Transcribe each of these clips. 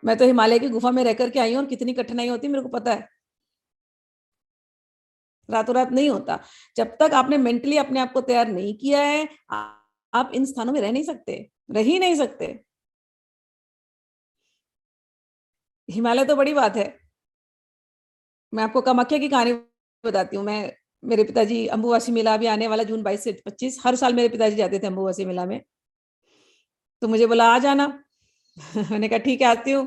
मैं तो हिमालय की गुफा में रह करके आई हूँ और कितनी कठिनाई होती है मेरे को पता है। रातों रात नहीं होता। जब तक आपने मेंटली अपने आप को तैयार नहीं किया है, आप इन स्थानों में रह नहीं सकते, रह ही नहीं सकते। हिमालय तो बड़ी बात है। मैं आपको कामाख्या की कहानी बताती हूँ। मैं मेरे पिताजी, अम्बुवासी मेला अभी आने वाला जून 22 से 25, हर साल मेरे पिताजी जाते थे अम्बुवासी मेला में। तो मुझे बोला आ जाना। मैंने कहा ठीक है आती हूँ।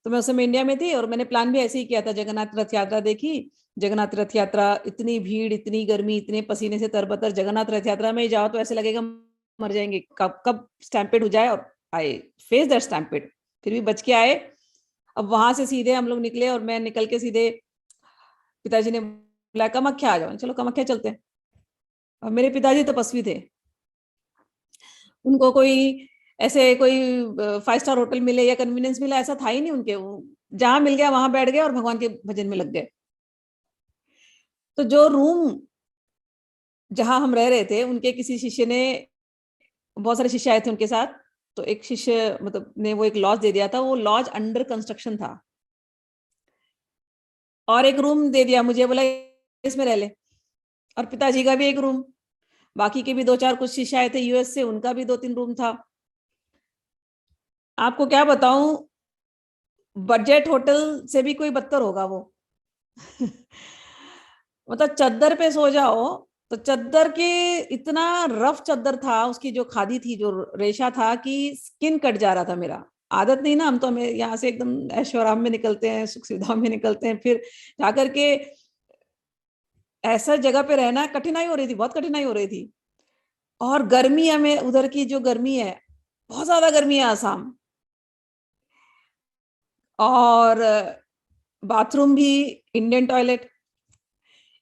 तो मैं उस समय इंडिया में थी और मैंने प्लान भी ऐसे ही किया था। जगन्नाथ रथ यात्रा देखी। जगन्नाथ रथ यात्रा, इतनी भीड़, इतनी गर्मी, इतने पसीने से तरबतर। जगन्नाथ रथ यात्रा में जाओ तो ऐसे लगेगा मर जाएंगे, कब कब स्टैम्पेड हो जाए। और आई फेस दैट स्टैम्पेड, फिर भी बच के आए। अब वहां से सीधे हम लोग निकले और मैं निकल के सीधे, पिताजी ने बोला कामाख्या आ जाओ, चलो कामाख्या चलते हैं। और मेरे पिताजी तपस्वी थे। उनको कोई ऐसे कोई 5 स्टार होटल मिले या कन्वीनियंस मिले ऐसा था ही नहीं उनके। वो जहां मिल गया वहां बैठ गए और भगवान के भजन में लग गए। तो जो रूम जहां हम रह रहे थे, उनके किसी शिष्य ने, बहुत सारे शिष्य आए थे उनके साथ, तो एक शिष्य मतलब ने वो एक लॉज दे दिया था। वो लॉज अंडर कंस्ट्रक्शन था और एक रूम दे दिया मुझे, बोला इसमें रह ले। और पिताजी का भी एक रूम, बाकी के भी दो चार कुछ शिष्य आए थे यूएस से, उनका भी 2-3 रूम था। आपको क्या बताऊं, बजट होटल से भी कोई बदतर होगा वो। मतलब चद्दर पे सो जाओ तो चद्दर के, इतना रफ चद्दर था, उसकी जो खादी थी, जो रेशा था कि स्किन कट जा रहा था मेरा। आदत नहीं ना, हम तो हमें यहाँ से एकदम ऐशो आराम में निकलते हैं, सुख सुविधाओं में निकलते हैं, फिर जाकर के ऐसा जगह पे रहना, कठिनाई हो रही थी, बहुत कठिनाई हो रही थी। और गर्मी हमें उधर की जो गर्मी है, बहुत ज्यादा गर्मी है आसाम। और बाथरूम भी इंडियन टॉयलेट।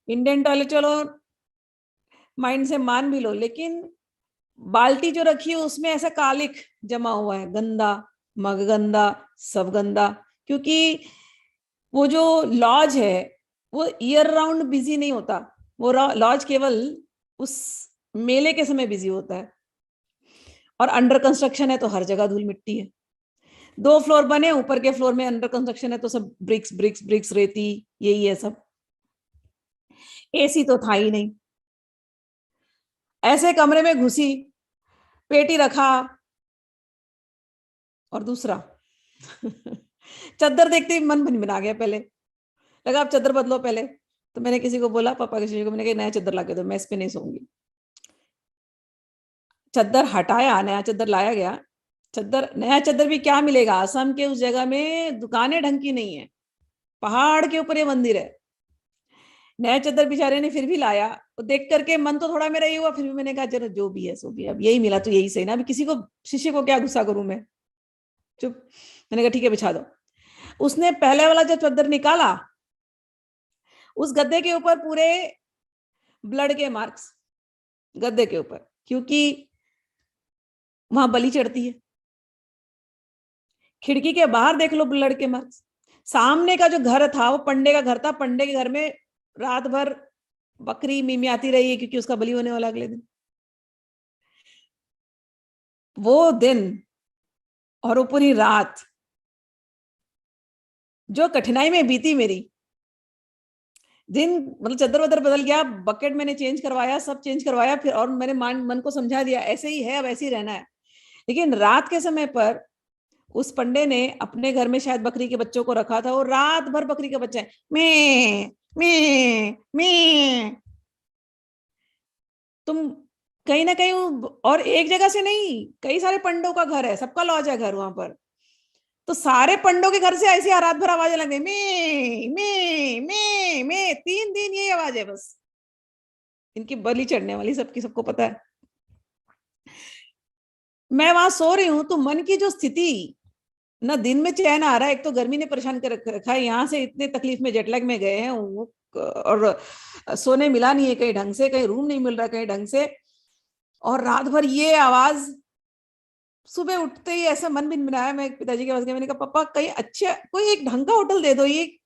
इंडियन टॉयलेट चलो माइंड से मान भी लो, लेकिन बाल्टी जो रखी है उसमें ऐसा कालिक जमा हुआ है, गंदा, मग गंदा, सब गंदा। क्योंकि वो जो लॉज है वो ईयर राउंड बिजी नहीं होता। वो लॉज केवल उस मेले के समय बिजी होता है। और अंडर कंस्ट्रक्शन है तो हर जगह धूल मिट्टी है। 2 फ्लोर बने, ऊपर के फ्लोर में अंडर कंस्ट्रक्शन है तो सब ब्रिक्स ब्रिक्स ब्रिक्स, रेती, यही है सब। एसी तो था ही नहीं। ऐसे कमरे में घुसी, पेटी रखा, और दूसरा चादर देखते ही मन बन बना गया। पहले लगा आप चादर बदलो पहले। तो मैंने किसी को बोला, पापा किसी को, मैंने कहा नया चादर ला के दो, मैं इस पे नहीं सोऊंगी। चादर हटाया, नया चादर लाया गया। चादर, नया चादर भी क्या मिलेगा, असम के उस जगह में दुकानें ढंग की नहीं है, पहाड़ के ऊपर ये मंदिर है। नया चादर बेचारे ने फिर भी लाया। तो देख करके मन तो थोड़ा मेरा ये हुआ, फिर भी मैंने कहा चलो जो भी है सो भी, अब यही मिला तो यही सही ना, अभी किसी को, शिष्य को क्या गुस्सा करूं मैं, चुप। मैंने कहा ठीक है बिछा दो। उसने पहले वाला जो चादर निकाला, उस गद्दे के ऊपर पूरे ब्लड के मार्क्स, गद्दे के ऊपर, क्योंकि वहां बलि चढ़ती है। खिड़की के बाहर देख लो ब्लड के मार्क्स। सामने का जो घर था वो पंडे का घर था। पंडे के घर में रात भर बकरी मिमियाती रही है, क्योंकि उसका बलि होने वाला अगले दिन। वो दिन और वो पूरी रात जो कठिनाई में बीती मेरी, दिन मतलब चद्दर वद्दर बदल गया, बकेट मैंने चेंज करवाया, सब चेंज करवाया, फिर और मैंने मन को समझा दिया ऐसे ही है, अब ऐसे ही रहना है। लेकिन रात के समय पर उस पंडे ने अपने घर में शायद बकरी के बच्चों को रखा था, और रात भर बकरी के बच्चे मैं मैं। तुम कहीं ना कहीं, और एक जगह से नहीं, कई सारे पंडों का घर है, सबका लॉज है घर वहां पर। तो सारे पंडों के घर से ऐसी रात भर आवाजें लग गई, मैं 3 दिन यही आवाज है बस। इनकी बलि चढ़ने वाली, सबकी, सबको पता है। मैं वहां सो रही हूं तो मन की जो स्थिति, ना दिन में चैन आ रहा है, एक तो गर्मी ने परेशान कर रखा है, यहाँ से इतने तकलीफ में जेटलैग में गए हैं वो, और सोने मिला नहीं है कहीं ढंग से, कहीं रूम नहीं मिल रहा कहीं ढंग से, और रात भर ये आवाज। सुबह उठते ही ऐसा मन भी बनाया, मैं पिताजी के पास गई, मैंने कहा पापा कहीं अच्छा कोई एक ढंग का होटल दे दो, ये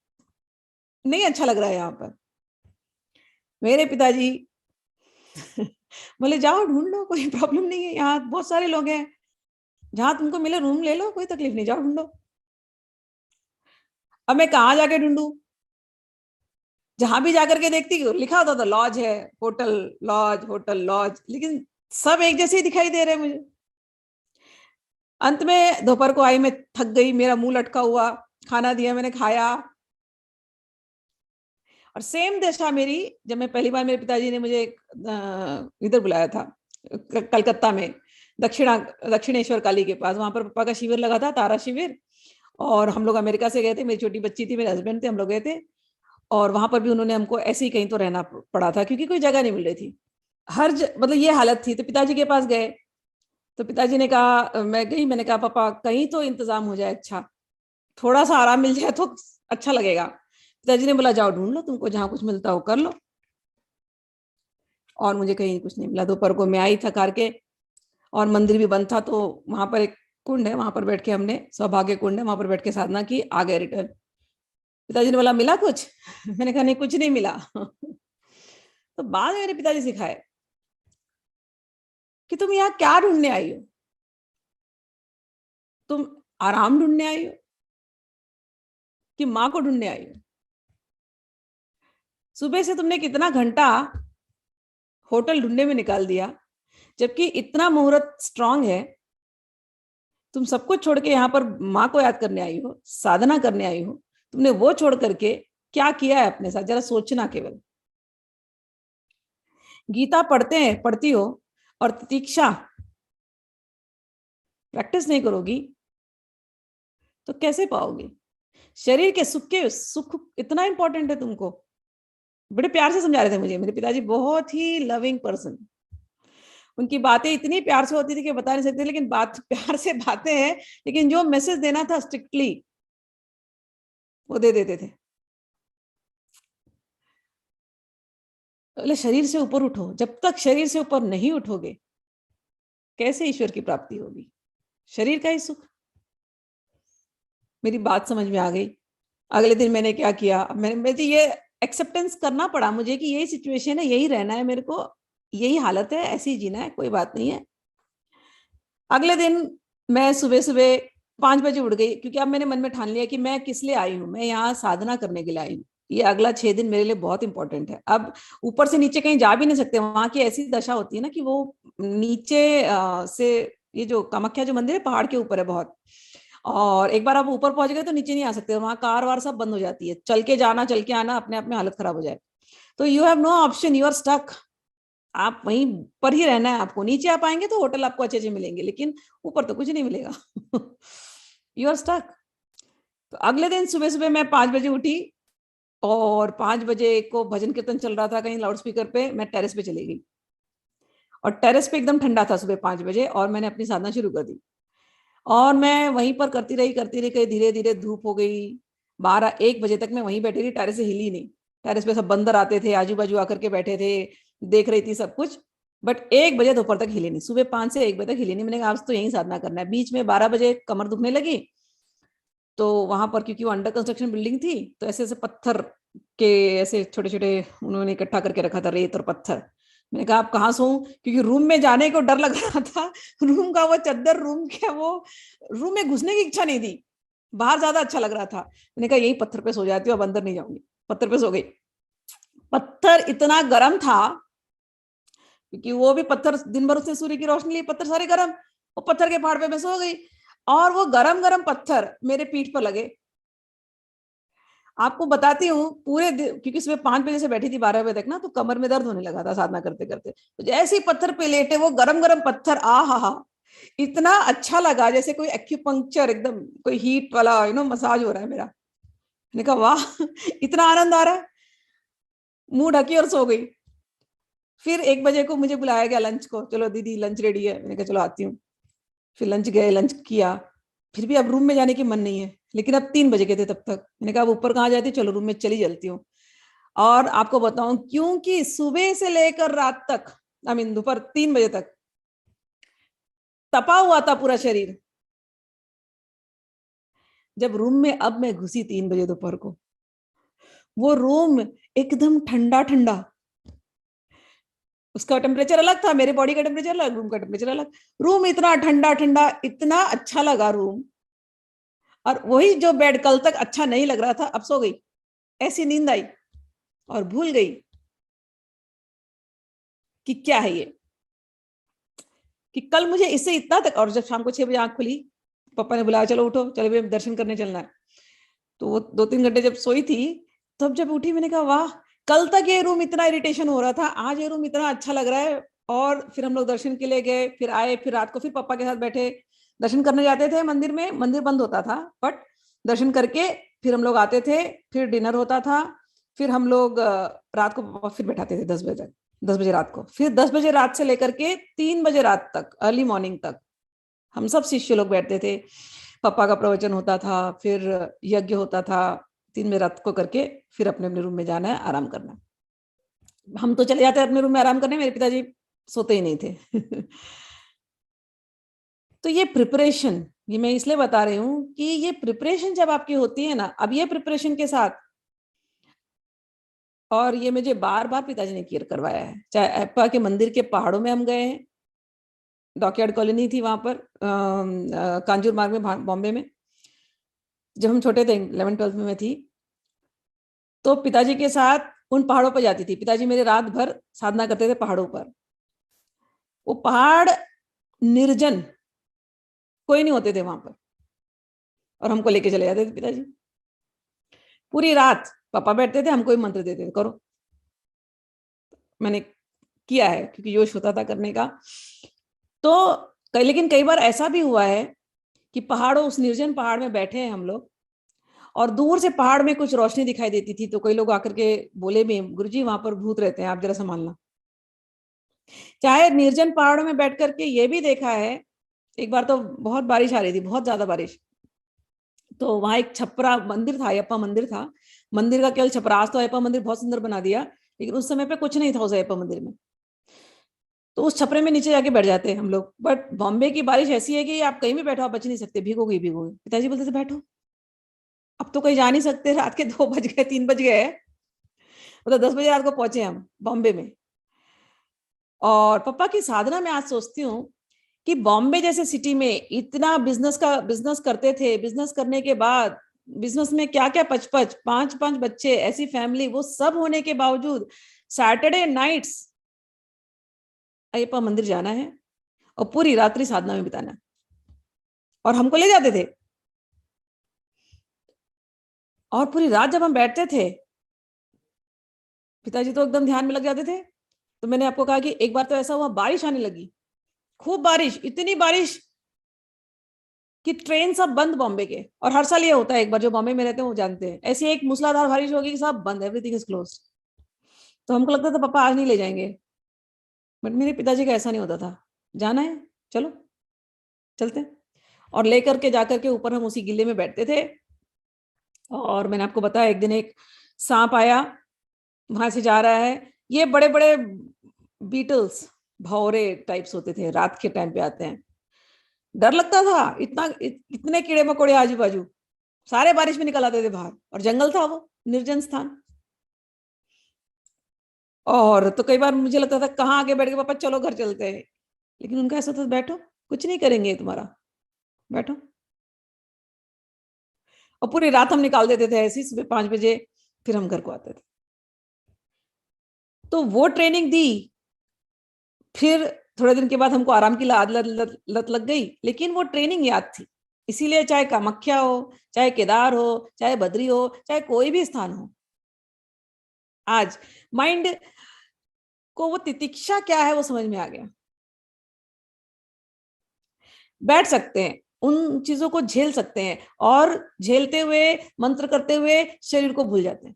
नहीं अच्छा लग रहा है यहाँ पर। मेरे पिताजी बोले जाओ ढूंढ लो, कोई प्रॉब्लम नहीं है, यहाँ बहुत सारे लोग हैं, जहां तुमको मिले रूम ले लो, कोई तकलीफ नहीं, जाओ ढूंढो। अब मैं कहाँ जाके ढूंढूं? जहां भी जाकर के देखती हूँ लिखा होता था लॉज है, होटल, लॉज, होटल, लॉज, लेकिन सब एक जैसे ही दिखाई दे रहे हैं मुझे। अंत में दोपहर को आई, मैं थक गई, मेरा मुंह लटका हुआ, खाना दिया, मैंने खाया। और सेम दशा मेरी, जब मैं पहली बार, मेरे पिताजी ने मुझे इधर बुलाया था, कलकत्ता में, दक्षिणा दक्षिणेश्वर काली के पास, वहां पर पापा का शिविर लगा था, तारा शिविर। और हम लोग अमेरिका से गए थे, मेरी छोटी बच्ची थी, मेरे हस्बैंड थे, हम लोग गए थे। और वहां पर भी उन्होंने हमको ऐसे ही कहीं तो रहना पड़ा था, क्योंकि कोई जगह नहीं मिल रही थी। मतलब ये हालत थी। तो पिताजी के पास गए, तो पिताजी ने कहा, मैं गई, मैंने कहा पापा कहीं तो इंतजाम हो जाए, अच्छा थोड़ा सा आराम मिल जाए तो अच्छा लगेगा। पिताजी ने बोला जाओ ढूंढ लो, तुमको जहां कुछ मिलता हो कर लो। और मुझे कहीं कुछ नहीं मिला। दोपहर को मैं आई थक हार के, और मंदिर भी बंद था, तो वहां पर एक कुंड है, वहां पर बैठ के हमने, सौभाग्य कुंड है, वहां पर बैठ के साधना की, आ गए रिटर्न। पिताजी ने बोला मिला कुछ? मैंने कहा नहीं, कुछ नहीं मिला। तो बाद में मेरे पिताजी सिखाए कि तुम यहाँ क्या ढूंढने आई हो? तुम आराम ढूंढने आई हो कि माँ को ढूंढने आई हो? सुबह से तुमने कितना घंटा होटल ढूंढने में निकाल दिया, जबकि इतना मुहूर्त स्ट्रांग है। तुम सब कुछ छोड़ के यहाँ पर माँ को याद करने आई हो, साधना करने आई हो। तुमने वो छोड़ करके क्या किया है अपने साथ, जरा सोचना केवल। गीता पढ़ते हैं, पढ़ती हो, और प्रतीक्षा प्रैक्टिस नहीं करोगी तो कैसे पाओगी? शरीर के सुख इतना इंपॉर्टेंट है तुमको। बड़े प्यार से समझा रहे थे मुझे मेरे पिताजी, बहुत ही लविंग पर्सन। उनकी बातें इतनी प्यार से होती थी कि बता नहीं सकते, लेकिन बात प्यार से बातें हैं, लेकिन जो मैसेज देना था स्ट्रिक्टली वो दे देते थे। बोले शरीर से ऊपर उठो, जब तक शरीर से ऊपर नहीं उठोगे कैसे ईश्वर की प्राप्ति होगी? शरीर का ही सुख। मेरी बात समझ में आ गई। अगले दिन मैंने क्या किया, मैंने ये एक्सेप्टेंस करना पड़ा मुझे कि यही सिचुएशन है, यही रहना है मेरे को, यही हालत है, ऐसे ही जीना है, कोई बात नहीं है। अगले दिन मैं सुबह सुबह 5 बजे उठ गई, क्योंकि अब मैंने मन में ठान लिया कि मैं किस लिए आई हूँ, मैं यहाँ साधना करने के लिए आई हूँ। ये अगला 6 दिन मेरे लिए बहुत इंपॉर्टेंट है। अब ऊपर से नीचे कहीं जा भी नहीं सकते, वहां की ऐसी दशा होती है ना कि वो नीचे से, ये जो कामाख्या जो मंदिर है पहाड़ के ऊपर है बहुत, और एक बार आप ऊपर पहुंच गए तो नीचे नहीं आ सकते, वहां कार वार सब बंद हो जाती है, चल के जाना, चल के आना, अपने आप में हालत खराब हो जाए। तो you have no option, you are stuck. आप वहीं पर ही रहना है आपको। नीचे आप आएंगे तो होटल आपको अच्छे अच्छे मिलेंगे, लेकिन ऊपर तो कुछ नहीं मिलेगा। You are stuck. तो अगले दिन सुबह सुबह मैं 5 बजे उठी, और 5 बजे को भजन कीर्तन चल रहा था कहीं लाउड स्पीकर पे, मैं टेरेस पे चली गई। और टेरेस पे एकदम ठंडा था सुबह 5 बजे, और मैंने अपनी साधना शुरू कर दी। और मैं वहीं पर करती रही, कहीं धीरे धीरे धूप हो गई। 12-1 बजे तक मैं वहीं बैठी रही, टेरेस से हिली नहीं। टेरेस पे सब बंदर आते थे, आजू बाजू आकर के बैठे थे, देख रही थी सब कुछ। बट 1 बजे दोपहर तक हिली नहीं, सुबह 5 से 1 बजे तक हिली नहीं। मैंने कहा आज तो यहीं साधना करना है। बीच में 12 बजे कमर दुखने लगी, तो वहां पर, क्योंकि वो अंडर कंस्ट्रक्शन बिल्डिंग थी, तो ऐसे ऐसे पत्थर के, ऐसे छोटे छोटे उन्होंने इकट्ठा करके रखा था, रेत और पत्थर। मैंने कहा आप कहाँ सोऊं, क्योंकि रूम में जाने को डर लग रहा था। रूम का वो चद्दर, रूम के वो, रूम में घुसने की इच्छा नहीं थी, बाहर ज्यादा अच्छा लग रहा था। मैंने कहा यही पत्थर पे सो जाती हूँ, अब अंदर नहीं जाऊंगी। पत्थर पे सो गई। पत्थर इतना गर्म था, क्योंकि वो भी पत्थर, दिन भर उसने सूर्य की रोशनी ली, पत्थर सारे गर्म। वो पत्थर के पहाड़ पे मैं सो गई, और वो गरम गरम पत्थर मेरे पीठ पर लगे। आपको बताती हूँ पूरे क्योंकि सुबह 5 बजे से बैठी थी 12 बजे तक ना, तो कमर में दर्द होने लगा था साधना करते करते। तो जैसे ही पत्थर पे लेटे, वो गरम गरम पत्थर, आ हा हा, इतना अच्छा लगा, जैसे कोई एक्यूपंक्चर, एकदम कोई हीट वाला मसाज हो रहा है मेरा। मैंने कहा वाह, इतना आनंद आ रहा है। मुंह ढकी और सो गई। फिर 1 बजे को मुझे बुलाया गया लंच को, चलो दीदी लंच रेडी है। मैंने कहा चलो आती हूँ। फिर लंच गए, लंच किया। फिर भी अब रूम में जाने की मन नहीं है, लेकिन अब 3 बजे के थे तब तक। मैंने कहा अब ऊपर कहाँ जाती, चलो रूम में चली चलती हूँ। और आपको बताऊं, क्योंकि सुबह से लेकर रात तक, आई मीन दोपहर 3 बजे तक तपा हुआ था पूरा शरीर। जब रूम में अब मैं घुसी 3 बजे दोपहर को, वो रूम एकदम ठंडा ठंडा। उसका टेम्परेचर अलग था, मेरे बॉडी का टेम्परेचर अलग, रूम का टेम्परेचर अलग। रूम इतना ठंडा ठंडा, इतना अच्छा लगा रूम। और वही जो बेड कल तक अच्छा नहीं लग रहा था, अब सो गई, ऐसी नींद आई और भूल गई कि क्या है ये, कि कल मुझे इससे इतना तक। और जब शाम को 6 बजे आंख खुली, पापा ने बुलाया, चलो उठो, चलो भी दर्शन करने चलना है। तो वो 2-3 घंटे जब सोई थी, तब जब उठी मैंने कहा वाह, कल तक ये रूम इतना इरिटेशन हो रहा था, आज ये रूम इतना अच्छा लग रहा है। और फिर हम लोग दर्शन के लिए गए, फिर आए, फिर रात को फिर पापा के साथ बैठे, दर्शन करने जाते थे मंदिर में, मंदिर बंद होता था बट दर्शन करके फिर हम लोग आते थे, फिर डिनर होता था, फिर हम लोग रात को पापा फिर बैठाते थे 10 बजे तक, 10 बजे रात को, फिर 10 बजे रात से लेकर के 3 बजे रात तक, अर्ली मॉर्निंग तक हम सब शिष्य लोग बैठते थे। पापा का प्रवचन होता था, फिर यज्ञ होता था, 3 बजे रात को करके फिर अपने अपने रूम में जाना है, आराम करना है। हम तो चले जाते अपने रूम में आराम करने, मेरे पिताजी सोते ही नहीं थे। तो ये प्रिपरेशन, ये मैं इसलिए बता रही हूँ कि ये प्रिपरेशन जब आपकी होती है ना, अब ये प्रिपरेशन के साथ, और ये मुझे बार बार पिताजी ने केयर करवाया है, चाहे अप्पा के मंदिर के पहाड़ों में हम गए हैं, डॉकयार्ड कॉलोनी थी वहां पर कांजूर मार्ग में, बॉम्बे में, जब हम छोटे थे 11वीं 12वीं में थी, तो पिताजी के साथ उन पहाड़ों पर जाती थी। पिताजी मेरे रात भर साधना करते थे पहाड़ों पर। वो पहाड़ निर्जन, कोई नहीं होते थे वहां पर, और हमको लेके चले जाते थे पिताजी। पूरी रात पापा बैठते थे, हमको ही मंत्र देते थे, करो। मैंने किया है क्योंकि जोश होता था करने का। तो लेकिन कई बार ऐसा भी हुआ है कि पहाड़ों, उस निर्जन पहाड़ में बैठे हैं हम लोग, और दूर से पहाड़ में कुछ रोशनी दिखाई देती थी, तो कई लोग आकर के बोले भी, गुरुजी वहां पर भूत रहते हैं, आप जरा संभालना। चाहे निर्जन पहाड़ों में बैठ करके ये भी देखा है। एक बार तो बहुत बारिश आ रही थी, बहुत ज्यादा बारिश, तो वहां एक छपरा मंदिर था, अयप्पा मंदिर था। मंदिर का केवल छपरा, आज तो अयप्पा मंदिर बहुत सुंदर बना दिया, लेकिन उस समय पे कुछ नहीं था उस अयप्पा मंदिर में। तो उस छपरे में नीचे जाके बैठ जाते हैं हम लोग। बट बॉम्बे की बारिश ऐसी है कि आप कहीं भी बैठो, आप बच नहीं सकते, भीगोगे भीगोगे। पिताजी बोलते थे बैठो, अब तो कहीं जा नहीं सकते, रात के 2 बज गए, 3 बज गए, मतलब 10 बजे रात को पहुंचे हम बॉम्बे में। और पापा की साधना में आज सोचती हूँ कि बॉम्बे जैसे सिटी में इतना बिजनेस करते थे, बिजनेस करने के बाद बिजनेस में क्या क्या, 5-5 बच्चे, ऐसी फैमिली, वो सब होने के बावजूद सैटरडे नाइट्स अयप्पा मंदिर जाना है और पूरी रात्रि साधना में बिताना है। और हमको ले जाते थे, और पूरी रात जब हम बैठते थे, पिताजी तो एकदम ध्यान में लग जाते थे। तो मैंने आपको कहा कि एक बार तो ऐसा हुआ, बारिश आने लगी, खूब बारिश, इतनी बारिश कि ट्रेन सब बंद बॉम्बे के। और हर साल ये होता है, एक बार जो बॉम्बे में रहते हैं वो जानते हैं, ऐसी एक मूसलाधार बारिश होगी कि सब बंद, एवरीथिंग इज क्लोज। तो हमको लगता था पापा आज नहीं ले जाएंगे, बट मेरे पिताजी का ऐसा नहीं होता था, जाना है चलो चलते हैं। और लेकर के जाकर के ऊपर हम उसी गिल्ले में बैठते थे। और मैंने आपको बताया, एक दिन एक सांप आया, वहां से जा रहा है, ये बड़े बड़े बीटल्स, भौरे टाइप्स होते थे, रात के टाइम पे आते हैं, डर लगता था, इतने कीड़े मकोड़े आजू बाजू, सारे बारिश में निकल आते थे बाहर, और जंगल था वो, निर्जन स्थान। और तो कई बार मुझे लगता था कहाँ आगे बैठ के, पापा चलो घर चलते हैं, लेकिन उनका ऐसा था, बैठो कुछ नहीं करेंगे तुम्हारा, बैठो। और पूरी रात हम निकाल देते थे ऐसे ही, सुबह 5 बजे फिर हम घर को आते थे। तो वो ट्रेनिंग दी। फिर थोड़े दिन के बाद हमको आराम की लत लग गई, लेकिन वो ट्रेनिंग याद थी। इसीलिए चाहे कामाख्या हो, चाहे केदार हो, चाहे बद्री हो, चाहे कोई भी स्थान हो, आज माइंड को वो तितिक्षा क्या है वो समझ में आ गया। बैठ सकते हैं, उन चीजों को झेल सकते हैं, और झेलते हुए, मंत्र करते हुए शरीर को भूल जाते हैं।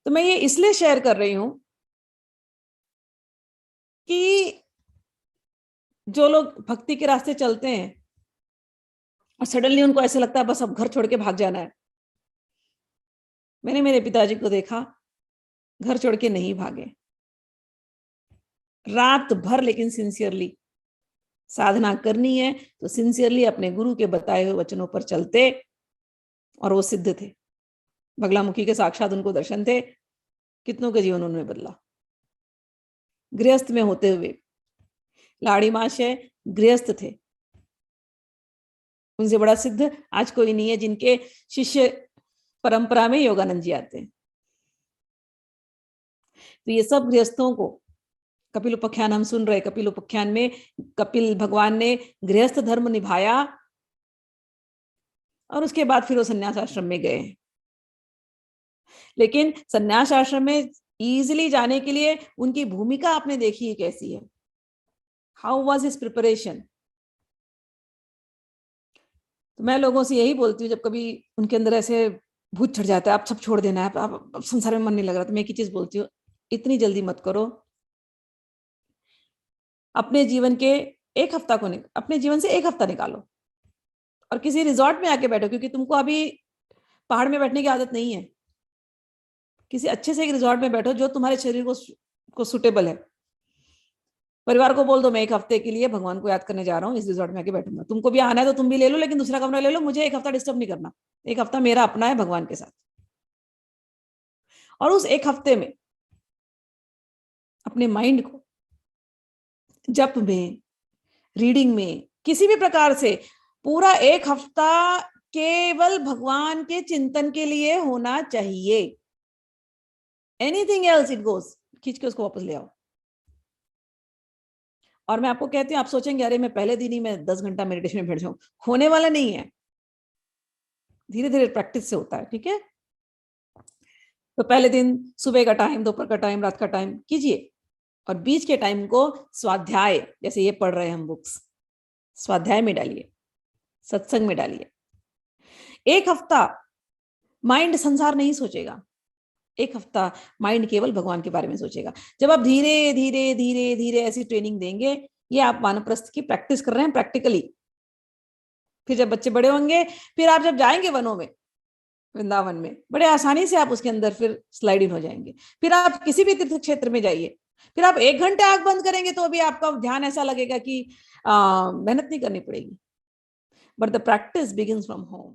तो मैं ये इसलिए शेयर कर रही हूं कि जो लोग भक्ति के रास्ते चलते हैं और सडनली उनको ऐसे लगता है बस अब घर छोड़ के भाग जाना है, मैंने मेरे पिताजी को देखा, घर छोड़ के नहीं भागे, रात भर, लेकिन सिंसियरली साधना करनी है तो सिंसियरली अपने गुरु के बताए हुए वचनों पर चलते, और वो सिद्ध थे। बगलामुखी के साक्षात उनको दर्शन थे, कितनों के जीवन उन्होंने बदला। गृहस्थ में होते हुए, लाड़ी माश है, गृहस्थ थे, उनसे बड़ा सिद्ध आज कोई नहीं है, जिनके शिष्य परंपरा में योगानंद जी आते हैं। तो ये सब गृहस्थों को, कपिल उपाख्यान हम सुन रहे, कपिल उपाख्यान में कपिल भगवान ने गृहस्थ धर्म निभाया और उसके बाद फिर वो संन्यास आश्रम में गए। लेकिन संन्यास आश्रम में इजीली जाने के लिए उनकी भूमिका आपने देखी है कैसी है, हाउ वाज हिज प्रिपरेशन। तो मैं लोगों से यही बोलती हूँ, जब कभी उनके अंदर ऐसे भूत चढ़ जाता है, आप सब छोड़ देना है, आप संसार में मन नहीं लग रहा, तो मैं एक ही चीज बोलती हूँ, इतनी जल्दी मत करो। अपने जीवन के एक हफ्ता को अपने जीवन से एक हफ्ता निकालो और किसी रिजॉर्ट में आके बैठो, क्योंकि तुमको अभी पहाड़ में बैठने की आदत नहीं है। किसी अच्छे से एक रिजॉर्ट में बैठो जो तुम्हारे शरीर को सुटेबल है। परिवार को बोल दो मैं एक हफ्ते के लिए भगवान को याद करने जा रहा हूँ, इस रिजॉर्ट में आके बैठूंगा, तुमको भी आना है तो तुम भी ले लो, लेकिन दूसरा कमरा ले लो, मुझे एक हफ्ता डिस्टर्ब नहीं करना। एक हफ्ता मेरा अपना है भगवान के साथ। और उस एक हफ्ते में अपने माइंड को जप में, रीडिंग में, किसी भी प्रकार से पूरा एक हफ्ता केवल भगवान के चिंतन के लिए होना चाहिए। एनीथिंग एल्स इट गोज, खींच के उसको वापस ले आओ। और मैं आपको कहती हूँ, आप सोचेंगे अरे मैं पहले दिन ही मैं 10 घंटा मेडिटेशन में बैठ जाऊं, होने वाला नहीं है, धीरे धीरे प्रैक्टिस से होता है। ठीक है, तो पहले दिन सुबह का टाइम, दोपहर का टाइम, रात का टाइम कीजिए, और बीच के टाइम को स्वाध्याय, जैसे ये पढ़ रहे हैं हम बुक्स, स्वाध्याय में डालिए, सत्संग में डालिए। एक हफ्ता माइंड संसार नहीं सोचेगा, एक हफ्ता माइंड केवल भगवान के बारे में सोचेगा। जब आप धीरे धीरे धीरे धीरे ऐसी ट्रेनिंग देंगे, ये आप वानप्रस्थ की प्रैक्टिस कर रहे हैं प्रैक्टिकली। फिर जब बच्चे बड़े होंगे, फिर आप जब जाएंगे वनों में, वृंदावन में, बड़े आसानी से आप उसके अंदर फिर स्लाइड इन हो जाएंगे। फिर आप किसी भी तीर्थ क्षेत्र में जाइए, फिर आप 1 घंटे आंख बंद करेंगे तो भी आपका ध्यान ऐसा लगेगा कि मेहनत नहीं करनी पड़ेगी। But the practice begins from home.